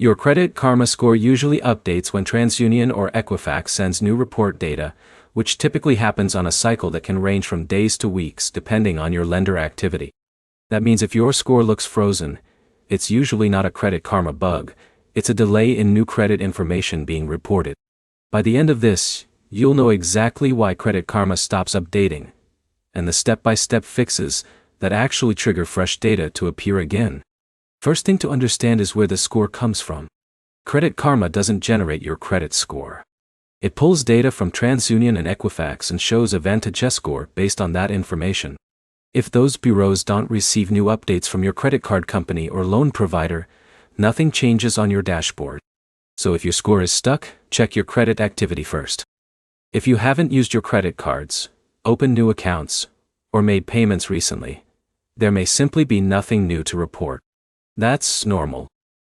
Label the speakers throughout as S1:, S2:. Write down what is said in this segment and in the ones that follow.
S1: Your Credit Karma score usually updates when TransUnion or Equifax sends new report data, which typically happens on a cycle that can range from days to weeks depending on your lender activity. That means if your score looks frozen, it's usually not a Credit Karma bug, it's a delay in new credit information being reported. By the end of this, you'll know exactly why Credit Karma stops updating, and the step-by-step fixes that actually trigger fresh data to appear again. First thing to understand is where the score comes from. Credit Karma doesn't generate your credit score. It pulls data from TransUnion and Equifax and shows a VantageScore score based on that information. If those bureaus don't receive new updates from your credit card company or loan provider, nothing changes on your dashboard. So if your score is stuck, check your credit activity first. If you haven't used your credit cards, opened new accounts, or made payments recently, there may simply be nothing new to report. That's normal.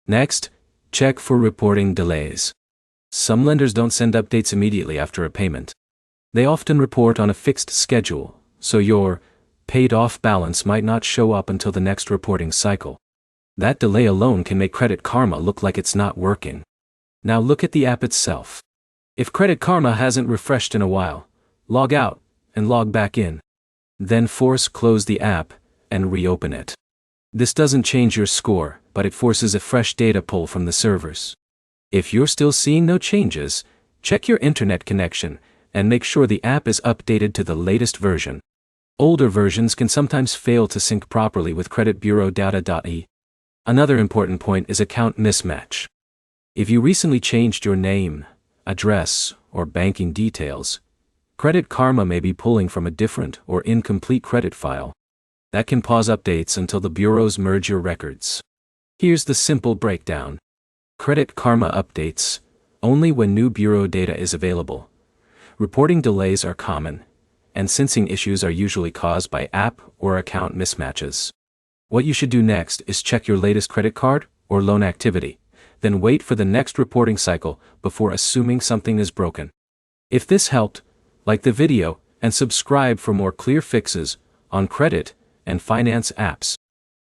S1: Next, check for reporting delays. Some lenders don't send updates immediately after a payment. They often report on a fixed schedule, so your paid-off balance might not show up until the next reporting cycle. That delay alone can make Credit Karma look like it's not working. Now look at the app itself. If Credit Karma hasn't refreshed in a while, log out and log back in. Then force close the app and reopen it. This doesn't change your score, but it forces a fresh data pull from the servers. If you're still seeing no changes, check your internet connection and make sure the app is updated to the latest version. Older versions can sometimes fail to sync properly with credit bureau data. Another important point is account mismatch. If you recently changed your name, address, or banking details, Credit Karma may be pulling from a different or incomplete credit file. That can pause updates until the bureaus merge your records. Here's the simple breakdown. Credit Karma updates only when new bureau data is available. Reporting delays are common, and syncing issues are usually caused by app or account mismatches. What you should do next is check your latest credit card or loan activity, then wait for the next reporting cycle before assuming something is broken. If this helped, like the video and subscribe for more clear fixes on credit and finance apps.